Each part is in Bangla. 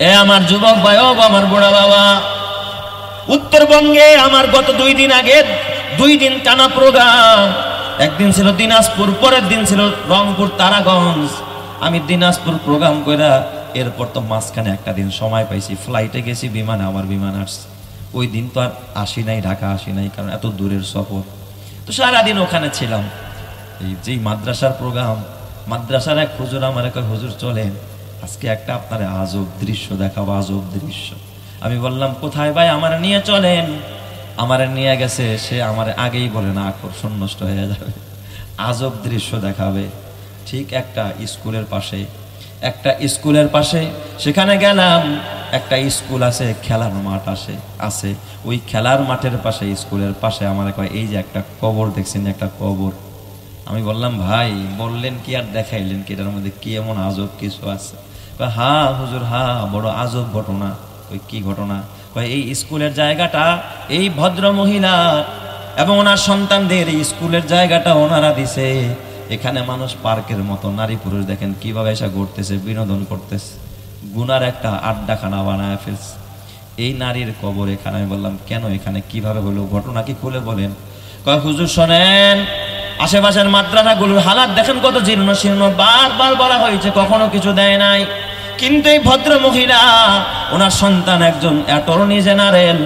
এ আমার যুবক ভাই, ও আমার বুড়া বাবা, উত্তরবঙ্গে আমার গত 2 দিন আগে 2 দিন টানা প্রোগ্রাম। একদিন ছিল দিনাজপুর, পরের দিন ছিল রংপুর তারাগঞ্জ। আমি দিনাজপুর প্রোগ্রাম কইরা এরপর তো মাঝখানে একটা দিন সময় পাইছি, ফ্লাইটে গেছি, বিমানে আমার বিমান আসছে। ওই দিন তো আর আসি নাই, ঢাকা আসি নাই, কারণ এত দূরের সফর। তো সারাদিন ওখানে ছিলাম। এই যেই মাদ্রাসার প্রোগ্রাম, মাদ্রাসার এক হুজুর আমার কয়, হুজুর চলেন আজকে একটা আপনার আজব দৃশ্য দেখাবো, আজব দৃশ্য। আমি বললাম কোথায় ভাই, আমার নিয়ে চলেন। আমার নিয়ে গেছে, সে আমার আগেই বলে না, আকর্ষণ নষ্ট হয়ে যাবে, আজব দৃশ্য দেখাবে। ঠিক একটা স্কুলের পাশে সেখানে গেলাম। একটা স্কুল আছে, খেলার মাঠ আছে। ওই খেলার মাঠের পাশে, স্কুলের পাশে আমার কয়, এই যে একটা কবর দেখছেন, একটা কবর। আমি বললাম ভাই, বললেন কি আর দেখাইলেন কি, এটার মধ্যে কি এমন আজব কিছু আছে? হ্যাঁ হুজুর, হ্যাঁ বড় আজব ঘটনা। ওই কি ঘটনা? এই স্কুলের জায়গাটা এই ভদ্র মহিলা এবং ওনার সন্তানদের এই স্কুলের জায়গাটা ওনারা দিছে। এখানে মানুষ পার্কের মতো নারী পুরুষ দেখেন কিভাবে এসে ঘুরতেছে, বিনোদন করতেছে, গুনার একটা আড্ডাখানা বানায় ফেলছে। এই নারীর কবর এখানে। আমি বললাম কেন, এখানে কিভাবে হলো, ঘটনা কি খুলে বলেন। কয় হুজুর শোনেন, আশেপাশের মাদ্রাসাগুলোর হালাত দেখেন কত জীর্ণ শীর্ণ, বারবার বলা হয়েছে, কখনো কিছু দেয় নাই। কিন্তু এই ভদ্র মহিলা, ওনার সন্তান একজন অ্যাটর্নি জেনারেল,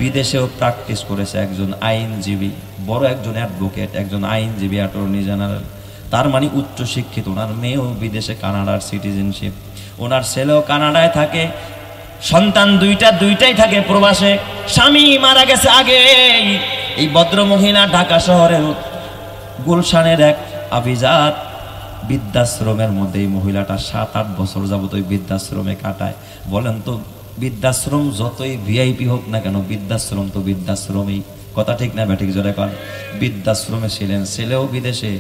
বিদেশেও প্র্যাকটিস করেছে, একজন আইনজীবী, বড় একজন অ্যাডভোকেট, একজন আইনজীবী, অ্যাটর্নি জেনারেল। তার মানে উচ্চ শিক্ষিত। ওনার মেয়েও বিদেশে, কানাডার সিটিজেনশিপ, ওনার ছেলেও কানাডায় থাকে, সন্তান দুইটাই থাকে প্রবাসে। স্বামী মারা গেছে আগে। এই ভদ্র মহিলা ঢাকা শহরের গুলশানের এক আভিজাত বৃদ্ধাশ্রমের মধ্যে এই মহিলাটা 7-8 বছর যাবত ওই বৃদ্ধাশ্রমে কাটায়। বলেন তো, বৃদ্ধাশ্রম যতই ভিআইপি হোক না কেন, বৃদ্ধাশ্রম তো বৃদ্ধাশ্রমেই। কথা ঠিক না ব্যাঠিক জোরে কন? বৃদ্ধাশ্রমে ছিলেন, ছেলেও বিদেশে,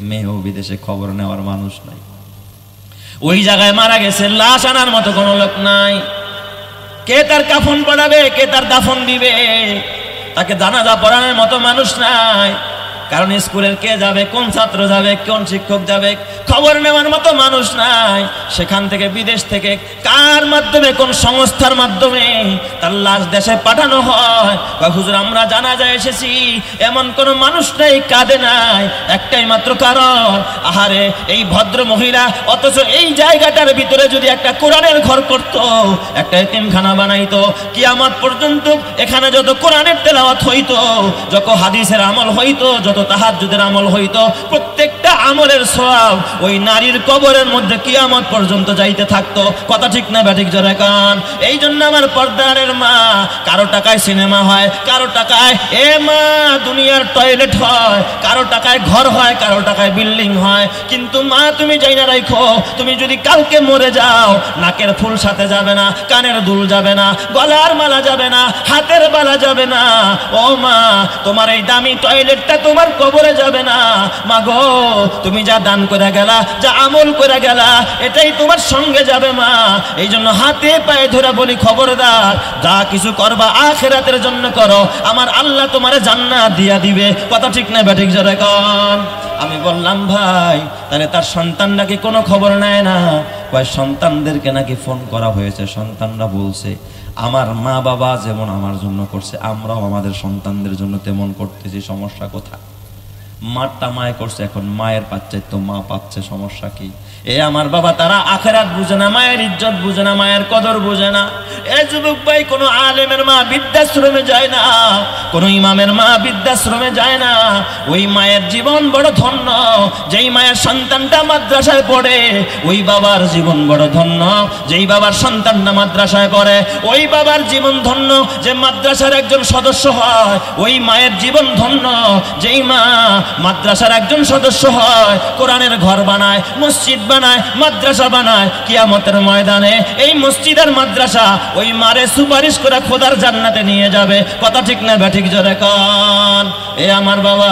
মেয়েও বিদেশে, খবর নেওয়ার মানুষ নাই। ওই জায়গায় মারা গেছে, লাশ আনার মতো কোনো লোক নাই। কে তার কাফন পড়াবে, কে তার দাফন দিবে, তাকে জানাজা পড়ানোর মতো মানুষ নাই। কারণ স্কুলের কে যাবে, কোন ছাত্র যাবে, কোন শিক্ষক যাবে, খবর নেওয়ার মতো মানুষ নাই। সেখান থেকে, বিদেশ থেকে কার মাধ্যমে, কোন সংস্থার মাধ্যমে তার লাশ দেশে পাঠানো হয়। হুজুর আমরা জানাজায় এসেছি, এমন কোন মানুষ নাই, কাঁদে নাই। একটাই মাত্র কারণ, আহারে এই ভদ্র মহিলা, অথচ এই জায়গাটার ভিতরে যদি একটা কোরআনের ঘর করত, একটা এতিমখানা বানাইতো, কিয়ামত পর্যন্ত এখানে যত কোরআনের তেলাওয়াত হইতো, যত হাদিসের আমল হইতো, যত তাহাজ্জুদের আমল হইতো, প্রত্যেকটা আমলের সওয়াব ওই নারীর কবরের মধ্যে কিয়ামত পর্যন্ত যাইতে থাকতো। কথা ঠিক না ব্যাঠিক জোরে কান? এই জন্য আমার পর্দারের মা, কারো টাকায় সিনেমা হয়, কারো টাকায় মা দুনিয়ার টয়লেট হয়, কারো টাকায় ঘর হয়, কারো টাকায় বিল্ডিং হয়। কিন্তু মা তুমি যাই না রাখো, তুমি যদি কালকে মরে যাও, নাকের ফুল সাথে যাবে না, কানের দুল যাবে না, গলার মালা যাবে না, হাতের বালা যাবে না। ও মা, তোমার এই দামি টয়লেটটা তোমার কবরে যাবে না। মা গো, তুমি যা দান করে গেলা, যা আমল করে গেলা, এটাই তোমার সঙ্গে যাবে মা। এই জন্য হাতে পায়ে ধরে বলি, খবরদার, যা কিছু করবা আখিরাতের জন্য করো, আমার আল্লাহ তোমারে জান্নাত দিয়া দিবে। কথা ঠিক না ব্যাঠিক জোরে কন? আমি বললাম ভাই, তাহলে তার সন্তান নাকি কোনো খবর নেয় না। কয় সন্তানদেরকে নাকি ফোন করা হয়েছে, সন্তানরা বলছে আমার মা বাবা যেমন আমার জন্য করছে, আমরাও আমাদের সন্তানদের জন্য তেমন করতেছি, সমস্যা কোথায়? মারটা মায় করছে, এখন মায়ের পাচ্ছে তো মা পাচ্ছে, সমস্যা কি? এ আমার বাবা, তারা আখিরাত বুঝে না, মায়ের ইজ্জত বুঝে না, মায়ের কদর বুঝে না। এ যুবক ভাই, কোনো আলেমের মা বৃদ্ধাশ্রমে যায় না, কোনো ইমামের মা বৃদ্ধাশ্রমে যায় না। ওই মায়ের জীবন বড় ধন্য, যেই মায়ের সন্তানটা মাদ্রাসায় পড়ে। ওই বাবার জীবন বড় ধন্য, যেই বাবার সন্তানটা মাদ্রাসায় পড়ে। ওই বাবার জীবন ধন্য, যে মাদ্রাসার একজন সদস্য হয়। ওই মায়ের জীবন ধন্য, যেই মা মাদ্রাসার একজন সদস্য হয়, কোরআনের ঘর বানায়, মসজিদ বানায়, মাদ্রাসা বানায়। কিয়ামতের ময়দানে এই মসজিদ আর মাদ্রাসা ওই মারে সুপারিশ করে খোদার জান্নাতে নিয়ে যাবে। কথা ঠিক না ব্যাঠিক জোরে কন? এ আমার বাবা,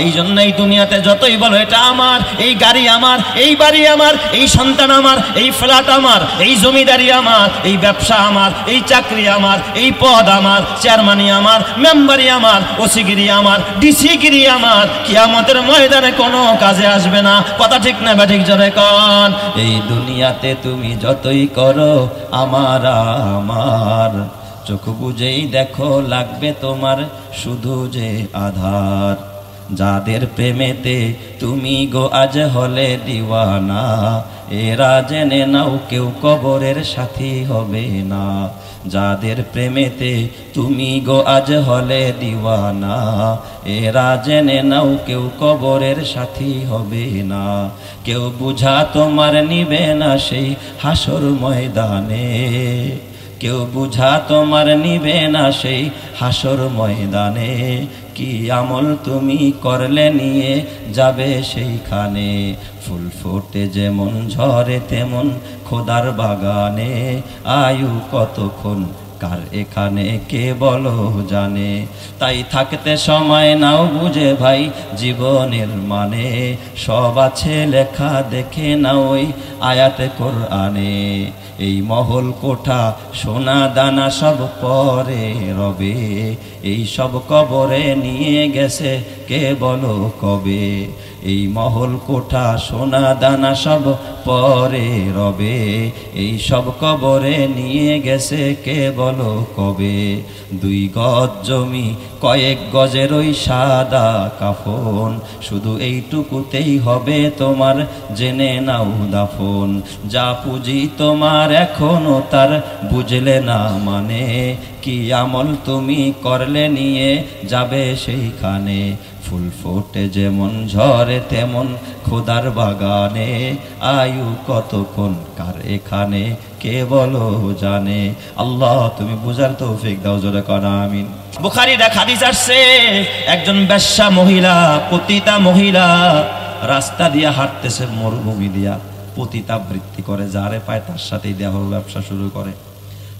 এই জন্যই দুনিয়াতে যতই বলো এটা আমার, এই গাড়ি আমার, এই বাড়ি আমার, এই সন্তান আমার, এই ফ্ল্যাট আমার, এই জমিদারি আমার, এই ব্যবসা আমার, এই চাকরি আমার, এই পদ আমার, চেয়ারম্যানই আমার, মেম্বারি আমার, ওসিগিরি আমার, ডিসিগিরি আমার, কিয়ামতের ময়দানে কোনো কাজে আসবে না। কথা ঠিক না ব্যাঠিক জোরে কন। এই দুনিয়াতে তুমি যতই করো আমার আমার, চোখ বুঝেই দেখো লাগবে তোমার শুধু যে আধার। যাদের প্রেমেতে তুমি গো আজ হলে দিওয়ানা, এরা জেনে নাও কেউ কবরের সাথী হবে না। যাদের প্রেমেতে তুমি গো আজ হলে দিওয়ানা, এরা জেনে নাও কেউ কবরের সাথী হবে না। কেউ বুঝা তোমার নিবে না সেই হাসর ময়দানে, কেউ বুঝা তোমার নিবে না সেই হাসর ময়দানে। কি আমল তুমি করলে নিয়ে যাবে সেইখানে, ফুল ফোটে যেমন ঝরে তেমন খোদার বাগানে। আয়ু কতক্ষণ কার এখানে কে বলো জানে। তাই থাকতে সময় নাও বুঝে ভাই জীবনের মানে, সব আছে লেখা দেখে নাও ওই আয়াতে কোরআনে। এই মহল কোঠা সোনা দানা সব পরে রবে, এই সব কবরে নিয়ে গেছে কে বলো কবে। এই মহল কোঠা সোনা দানা সব পরে রবে, এই সব কবরে নিয়ে গেছে কে বলো কবে। 2 গজ জমি কয়েক গজের ওই সাদা কাফন, শুধু এইটুকুতেই হবে তোমার জেনে নাও দাফন। যা পুঁজি তোমার এখনো তার বুঝলে না মানে, কি আমল তুমি করলে নিয়ে যাবে সেইখানে। ফুল ফোটে যেমন ঝরে তেমন খোদার বাগানে, আয়ু কতক্ষণ কার এখানে কে বলো জানে। আল্লাহ তুমি বুঝার তৌফিক দাও, জোরে কর আমিন। বুখারীর এক হাদিস আসছে, একজন বেশ্যা মহিলা, পতিতা মহিলা রাস্তা দিয়ে হাঁটতেছে, মরুভূমি দিয়া পতিতাবৃত্তি করে, যারে পায় তার সাথেই দেহ ব্যবসা শুরু করে।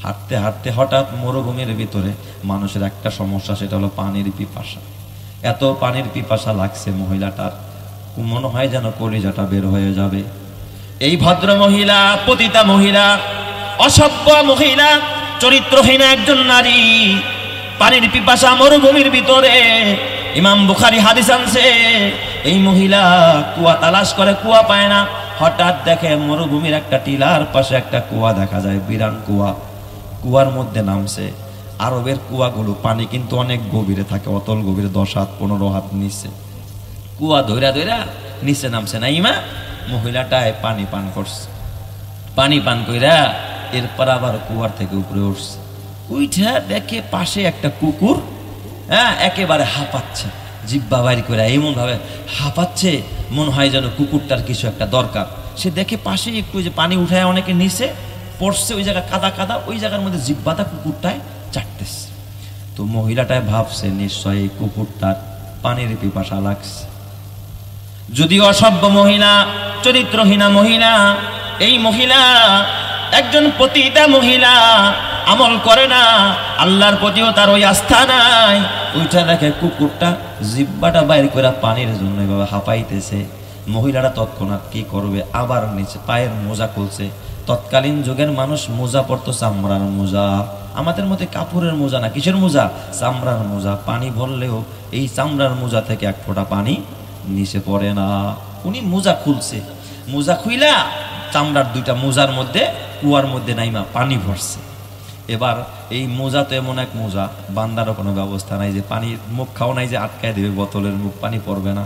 হাঁটতে হাঁটতে হঠাৎ মরুভূমির ভিতরে মানুষের একটা সমস্যা, সেটা হলো পানির পিপাসা। এত পানির পিপাসা লাগছে মহিলাটার, মনে হয় যেন কলিজাটা বের হয়ে যাবে। এই ভদ্র মহিলা, পতিতা মহিলা, অসভ্য মহিলা, চরিত্রহীন একজন নারী, পানির পিপাসা মরুভূমির ভিতরে। ইমাম বুখারী হাদিস আনছে, এই মহিলা কুয়া তালাশ করে, কুয়া পায় না। হঠাৎ দেখে মরুভূমির একটা টিলার পাশে একটা কুয়া দেখা যায়, বিরান কুয়া। কুয়ার মধ্যে নামছে। আরবের কুয়াগুলো পানি কিন্তু অনেক গভীরে থাকে, অতল গভীরে, 10 হাত 15 হাত নিচে। কুয়া ধৈরা ধৈরা নিচে নামছে না, ইমা মহিলাটায় পানি পান করছে। পানি পান কইরা এরপর আবার কুয়ার থেকে উপরে উঠছে। উইঠা দেখে পাশে একটা কুকুর, একেবারে হাঁপাচ্ছে, জিব্বা বাইর করে এমন ভাবে হাঁপাচ্ছে, মনে হয় যেন কুকুরটার কিছু একটা দরকার। সে দেখে পাশে একটু যে পানি উঠায় অনেকে নিচে পড়ছে, ওই জায়গা কাদা কাদা, ওই জায়গার মধ্যে জিব্বাটা কুকুরটায় চাটতেছে। তো মহিলাটায় ভাবছে নিশ্চয়ই এই কুকুরটার পানির পিপাসা লাগছে। যদিও অসভ্য মহিলা, চরিত্রহীনা মহিলা, এই মহিলা একজন পতিতা মহিলা, আমল করে না, আল্লাহর প্রতিও তার ওই আস্থা নাই। ওইটা দেখে কুকুরটা জিব্বাটা বাইর করে পানির জন্য এভাবে হাঁপাইতেছে। মহিলারা তৎক্ষণাৎ কি করবে, আবার নিচে পায়ের মোজা খুলছে। তৎকালীন যুগের মানুষ মোজা পরতো চামড়ার মোজা, আমাদের মধ্যে কাপড়ের মোজা না, কিসের মোজা? চামড়ার মোজা। পানি ভরলেও এই চামড়ার মোজা থেকে এক ফোঁটা পানি নিচে পড়ে না। উনি মোজা খুলছে, মোজা খুইলা চামড়ার 2টা মোজার মধ্যে কুয়ার মধ্যে নাইমা পানি ভরছে। এবার এই মোজা তো এমন এক মোজা, বান্দারও কোনো ব্যবস্থা নাই যে পানির মুখ খাও নাই যে আটকায় দেবে বোতলের মুখ, পানি পড়বে না।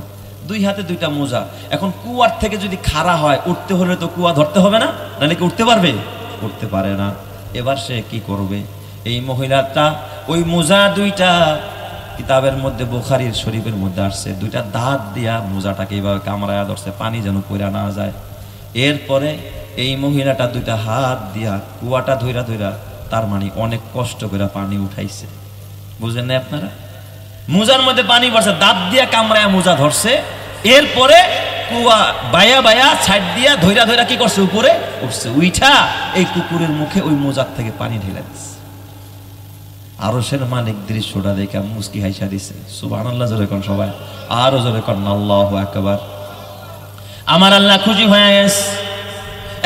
2 হাতে 2টা মোজা। এখন কুয়ার থেকে যদি খাড়া হয়, উঠতে হলে তো কুয়া ধরতে হবে না, নাহলে কি উঠতে পারবে? উঠতে পারে না। এবার সে কি করবে? এই মহিলাটা ওই মোজা 2টা, কিতাবের মধ্যে বুখারীর শরীফের মধ্যে আসছে, 2টা দাঁত দিয়া মোজাটাকে এইভাবে কামড়ায়া ধরছে, পানি যেন পড়া না যায়। এরপরে এই মহিলাটা 2টা হাত দিয়া কুয়াটা ধইরা ধইরা, তার মানে অনেক কষ্ট করে পানি উঠাইছে। বুঝলেন না আপনারা? মোজার মধ্যে পানি পড়ছে, দাঁত দিয়া কামড়ায়া মোজা ধরছে। এরপরে কুয়া বায়া বায়া ছাইড দিয়া ধইরা ধইরা কি করছে, উপরে উঠছে। উইঠা এই কুকুরের মুখে ওই মোজার থেকে পানি ঢেলে দিচ্ছে। আরশের মালিক দৃশ্যটা দেখে মুস্কি হাইসা দিছে। সুবহানাল্লাহ জোরে কোন সবাই, আরো জোরে কোন আল্লাহু আকবার। আমার আল্লাহ খুশি হয়ে গেছে।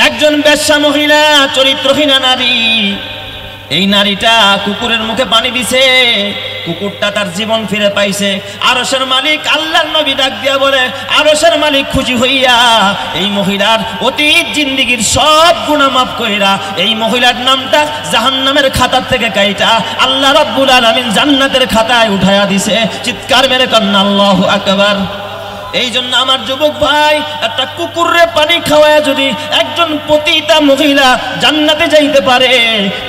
একজন বেশ্যা মহিলা, চরিত্রহীনা নারী, এই নারীটা কুকুরের মুখে পানি দিছে। কুকুরটা তার জীবন ফিরে পাইছে। আরশের মালিক আল্লাহর নবী ডাক দিয়া বলে, আরশের মালিক খুশি হইয়া এই মহিলার অতীত জিন্দেগীর সব গুনাহ মাফ কইরা এই মহিলার নামটা জাহান্নামের খাতা থেকে কাইটা আল্লাহ রাব্বুল আলামিন জান্নাতের খাতায় উঠায়া দিছে। চিৎকার মেরে কন্না আল্লাহু আকবার। এই জন্য আমার যুবক ভাই, একটা কুকুরে পানি খাওয়ায় যদি একজন পতিতা মহিলা জান্নাতে যাইতে পারে,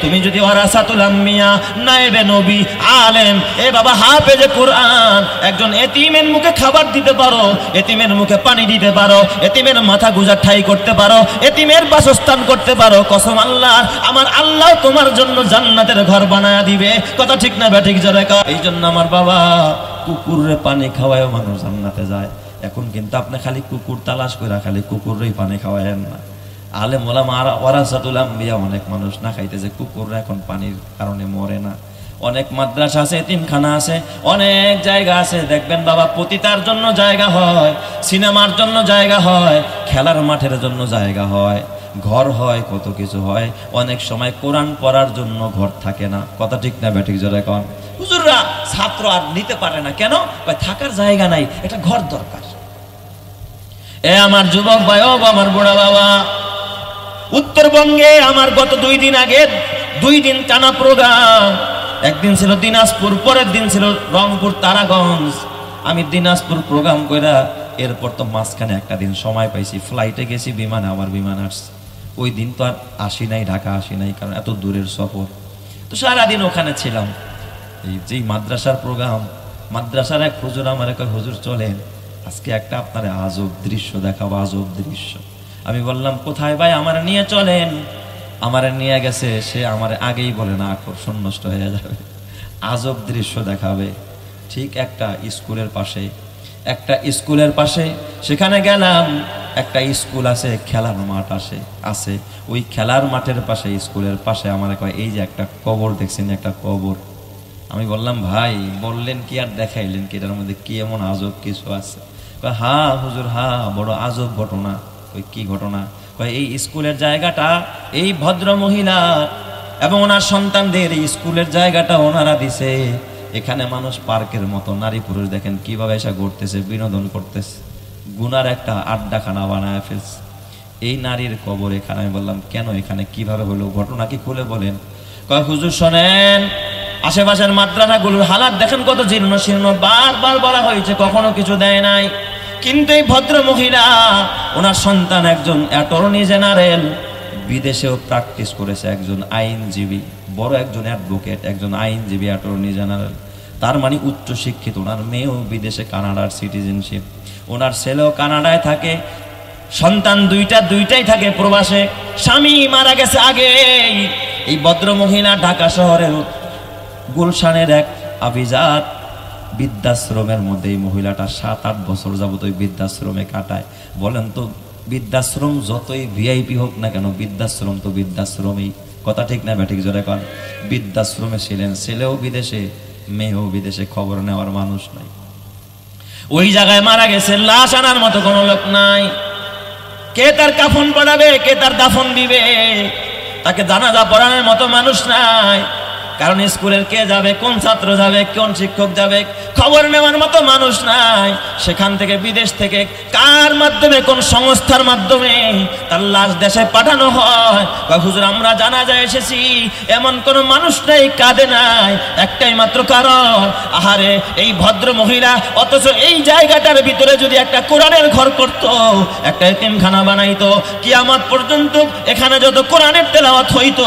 তুমি যদি ওয়ারাসাতুল আম্বিয়া, নায়েবে নবী, আলেম, এ বাবা হাফেজে কোরআন একজন এতিমের মুখে খাবার দিতে পারো, এতিমের মুখে পানি দিতে পারো, এতিমের মাথা গুজা ঠাই করতে পারো, এতিমের বাসস্থান করতে পারো, কসম আল্লাহ, আমার আল্লাহ তোমার জন্য জান্নাতের ঘর বানায়া দিবে। কথা ঠিক না ব্যাঠিক জোরে কও। এই জন্য আমার বাবা, কুকুরে পানি খাওয়ায় মানুষ জান্নাতে যায়। এখন কিন্তু আপনি খালি কুকুর তালাশ করে খালি কুকুরই পানি খাওয়ায়েন না। আলেম ওলামা ওয়ারাসাতুল আম্বিয়া অনেক মানুষ না খাইতেছে কুকুররা এখন পানির কারণে মরে না। অনেক মাদ্রাসা আছে, এতিমখানা আছে, অনেক জায়গা আছে, দেখবেন বাবা পতিতার জন্য জায়গা হয়, সিনেমার জন্য জায়গা হয়, খেলার মাঠের জন্য জায়গা হয়, ঘর হয়, কত কিছু হয়। অনেক সময় কোরআন পড়ার জন্য ঘর থাকে না। কথা ঠিক না ব্যাঠিক জোরে কন। হুজুররা ছাত্র আর নিতে পারে না কেন? থাকার জায়গা নাই, এটা ঘর দরকার। এ আমার যুবক ভাই, ও আমার বুড়া বাবা, উত্তরবঙ্গে আমার গত 2 দিন আগে 2 দিন টানা প্রোগ্রাম। একদিন ছিল দিনাজপুর, পরের দিন ছিল রংপুর তারাগঞ্জ। আমি দিনাজপুর প্রোগ্রাম কইরা এরপর তো মাঝখানে একটা দিন সময় পাইছি, ফ্লাইটে গেছি, বিমানে আমার বিমান আসছে। ওই দিন তো আর আসি নাই, ঢাকা আসি নাই, কারণ এত দূরের সফর। তো সারাদিন ওখানে ছিলাম। এই যেই মাদ্রাসার প্রোগ্রাম, মাদ্রাসার এক হুজুর আমার কয়, হুজুর চলেন আজকে একটা আপনার আজব দৃশ্য দেখাবো, আজব দৃশ্য। আমি বললাম কোথায় ভাই? আমার নিয়ে চলেন। আমার নিয়ে গেছে, সে আমার আগেই বলে না, আকর্ষণ নষ্ট হয়ে যাবে, আজব দৃশ্য দেখাবে। ঠিক একটা স্কুলের পাশে, একটা স্কুলের পাশে সেখানে গেলাম। একটা স্কুল আছে, খেলার মাঠ আছে, ওই খেলার মাঠের পাশে, স্কুলের পাশে আমার কয়, এই যে একটা কবর দেখছেন, একটা কবর। আমি বললাম ভাই, বললেন কি আর দেখাইলেন কি, এটার মধ্যে কি এমন আজব কিছু আছে? হ্যাঁ হুজুর, হ্যাঁ বড় আজব ঘটনা। ওই কি ঘটনা? এই স্কুলের জায়গাটা এই ভদ্র মহিলা এবং ওনার সন্তানদের এই স্কুলের জায়গাটা ওনারা দিছে। এখানে মানুষ পার্কের মতো নারী পুরুষ দেখেন কিভাবে এসে ঘুরতেছে, বিনোদন করতেছে, গুনার একটা আড্ডাখানা বানায় ফেলছে। এই নারীর কবর এখানে। আমি বললাম কেন, এখানে কিভাবে হলো, ঘটনা কি খুলে বলেন। কয় হুজুর শোনেন, আশেপাশের মাদ্রাসাগুলোর হালাত দেখেন কত জীর্ণ শীর্ণ, বারবার বলা হয়েছে, কখনো কিছু দেয় নাই। কিন্তু এই ভদ্র মহিলা, ওনার সন্তান একজন অ্যাটর্নি জেনারেল, বিদেশেও প্র্যাকটিস করেছে, একজন আইনজীবী, বড় একজন অ্যাডভোকেট, একজন আইনজীবী, অ্যাটর্নি জেনারেল। তার মানে উচ্চ শিক্ষিত। ওনার মেয়েও বিদেশে, কানাডার সিটিজেনশিপ, ওনার ছেলেও কানাডায় থাকে, সন্তান দুইটাই থাকে প্রবাসে, স্বামী মারা গেছে আগে। এই ভদ্র মহিলা ঢাকা শহরের গুলশানের এক আভিজাত বৃদ্ধাশ্রমের মধ্যে এই মহিলাটা 7-8 বছর যাবত ওই বৃদ্ধাশ্রমে কাটায়। বলেন তো, বৃদ্ধাশ্রম যতই ভিআইপি হোক না কেন, বৃদ্ধাশ্রম তো বৃদ্ধাশ্রমেই। কথা ঠিক না ব্যাঠিক জোরে কন। বৃদ্ধাশ্রমে ছিলেন, ছেলেও বিদেশে, মেয়েও বিদেশে, খবর নেওয়ার মানুষ নাই। ওই জায়গায় মারা গেছে, লাশ আনার মতো কোনো লোক নাই। কে তার কাফন পড়াবে, কে তার দাফন দিবে, তাকে জানাজা পড়ানোর মতো মানুষ নাই। কারণ স্কুলের কে যাবে, কোন ছাত্র যাবে, কোন শিক্ষক যাবে, খবর নেওয়ার মতো মানুষ নাই। সেখান থেকে বিদেশ থেকে কার মাধ্যমে, কোন সংস্থার মাধ্যমে তার লাশ দেশে পাঠানো হয়। হুজুর আমরা জানাজায় এসেছি, এমন কোন মানুষ নাই, কাঁদে নাই, একটাই মাত্র কারণ, আহারে এই ভদ্র মহিলা, অথচ এই জায়গাটার ভিতরে যদি একটা কোরআনের ঘর করত, একটা এতিমখানা বানাইতো, কিয়ামত পর্যন্ত এখানে যত কোরআনের তেলাওয়াত হইতো,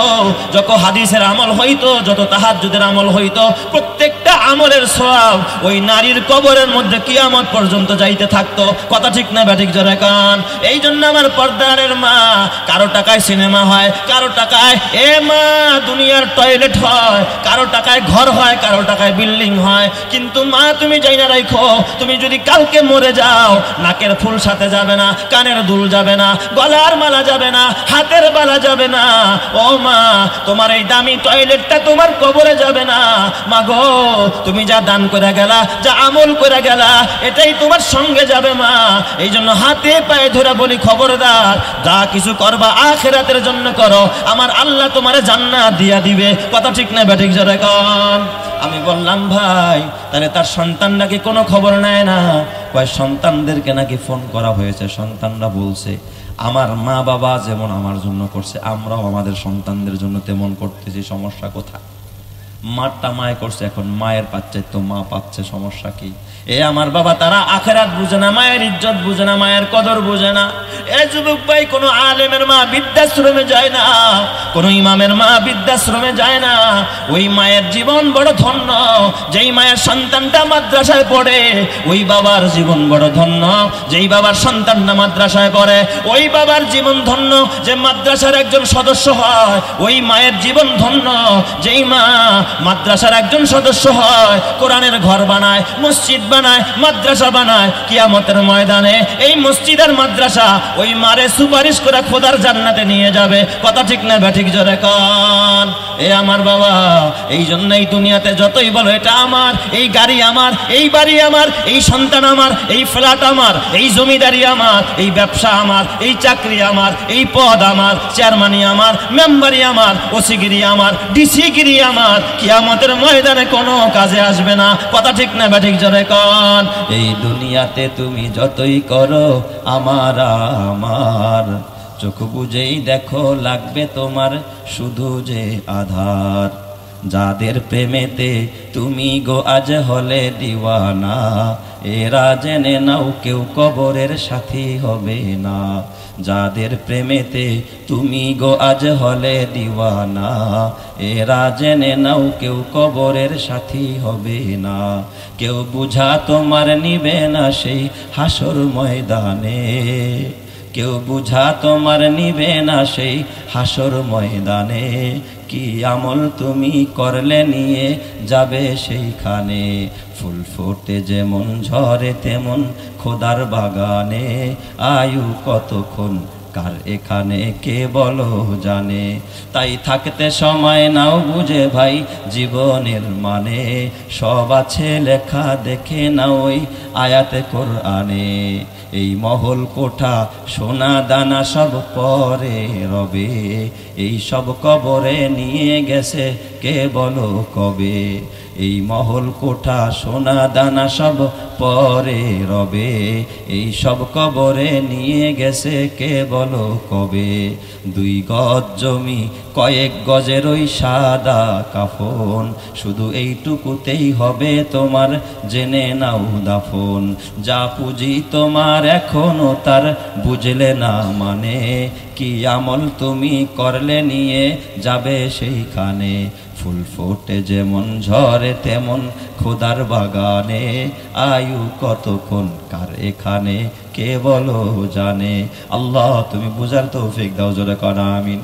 যত হাদিসের আমল হইতো, যত তাহাজ্জুদের আমল হইতো, প্রত্যেকটা আমলের সওয়াব ওই নারীর কবরের মধ্যে কিয়ামত পর্যন্ত যাইতে থাকতো। কথা ঠিক না ব্যাঠিক জোরে কান। এই জন্য আমার পর্দারের মা, কারো টাকায় সিনেমা হয়, কারো টাকায় মা দুনিয়ার টয়লেট হয়, কারো টাকায় ঘর হয়, কারো টাকায় বিল্ডিং হয়। কিন্তু মা তুমি জাইনা রাখো, তুমি যদি কালকে মরে যাও, নাকের ফুল সাথে যাবে না, কানের দুল যাবে না, গলার মালা যাবে না, হাতের বালা যাবে না। ও মা, তোমার এই দামি টয়লেটটা তোমার কবরে যাবে না। মা গো, তুমি যা দান করে গেলা, যা আমল করে গেলা, এটাই তোমার সঙ্গে যাবে মা। এই জন্য হাতে পায়ে ধরে বলি, খবরদার, যা কিছু করবা আখিরাতের জন্য করো, আমার আল্লাহ তোমারে জান্নাত দিয়া দিবে। কথা ঠিক না ব্যাঠিক জোরে কন। আমি বললাম ভাই তাহলে তার সন্তানরা কি কোনো খবর নেয় না? কয় সন্তানদেরকে নাকি ফোন করা হয়েছে, সন্তানরা বলছে আমার মা বাবা যেমন আমার জন্য করছে আমরাও আমাদের সন্তানদের জন্য তেমন করতেছি, সমস্যা কোথায়? মারটা মায় করছে, এখন মায়ের পাচ্ছে তো মা পাচ্ছে, সমস্যা কি? এ আমার বাবা, তারা আখিরাত বুঝে না, মায়ের ইজ্জত বুঝে না, মায়ের কদর বুঝে না। এ যুবক ভাই, কোনো আলেমের মা বৃদ্ধাশ্রমে যায় না, কোনো ইমামের মা বৃদ্ধাশ্রমে যায় না। ওই মায়ের জীবন বড় ধন্য, যেই মায়ের সন্তানটা মাদ্রাসায় পড়ে। ওই বাবার জীবন বড় ধন্য, যেই বাবার সন্তানটা মাদ্রাসায় পড়ে। ওই বাবার জীবন ধন্য যে মাদ্রাসার একজন সদস্য হয়। ওই মায়ের জীবন ধন্য যেই মা মাদ্রাসার একজন সদস্য হয়, কোরআনের ঘর বানায়, মসজিদ বানায়, মাদ্রাসা বানায়। কিয়ামতের ময়দানে এই মসজিদ আর মাদ্রাসা ওই মারে সুপারিশ করে খোদার জান্নাতে নিয়ে যাবে। কথা ঠিক না ব্যাঠিক? জোরে কান। এ আমার বাবা, এই জন্যই দুনিয়াতে যতই বলো এটা আমার, এই গাড়ি আমার, এই বাড়ি আমার, এই সন্তান আমার, এই ফ্ল্যাট আমার, এই জমিদারি আমার, এই ব্যবসা আমার, এই চাকরি আমার, এই পদ আমার, চেয়ারম্যানি আমার, মেম্বারি আমার, ওসিগিরি আমার, ডিসিগিরি আমার, কিয়ামতের ময়দানে কোনো কাজে আসবে না। কথা ঠিক না ব্যাঠিক? জোরে কান। এই দুনিয়াতে তুমি যতই করো আমার আমার, চোখ বুঝেই দেখো লাগবে তোমার শুধু যে আধার। যাদের প্রেমেতে তুমি গো আজ হলে দিওয়ানা, এরা জেনে নাও কেউ কবরের সাথী হবে না। যাদের প্রেমেতে তুমি গো আজ হলে দিওয়ানা, এরা জেনে নাও কেউ কবরের সাথী হবে না। কেউ বুঝা তোমার নিবে না সেই হাসর ময়দানে, কেউ বুঝা তোমার নিবে না সেই হাসর ময়দানে। কি আমল তুমি করলে নিয়ে যাবে সেইখানে। ফুল ফোটে যেমন ঝরে তেমন খোদার বাগানে, আয়ু কতক্ষণ কার এখানে কে বলো জানে। তাই থাকতে সময় নাও বুঝে ভাই জীবনের মানে, সব আছে লেখা দেখে নাও ওই আয়াতে কোরআনে। এই মহল কোঠা সোনা দানা সব পরে রবে, এই সব কবরে নিয়ে গেছে কে বলো কবে। এই মহল কোঠা সোনা দানা সব পরে রবে, এই সব কবরে নিয়ে গেছে কে বলো কবে। 2 গজ জমি কয়েক গজের ওই সাদা কাফন, শুধু এইটুকুতেই হবে তোমার জেনে নাও দাফন। যা পুঁজি তোমার এখনো তার বুঝলে না মানে, কি আমল তুমি করলে নিয়ে যাবে সেইখানে। ফুল ফোটে যেমন ঝরে তেমন খোদার বাগানে, আয়ু কতক্ষণ কার এখানে কে বলো জানে। আল্লাহ তুমি বুঝার তৌফিক দাও, জোরে কর আমিন।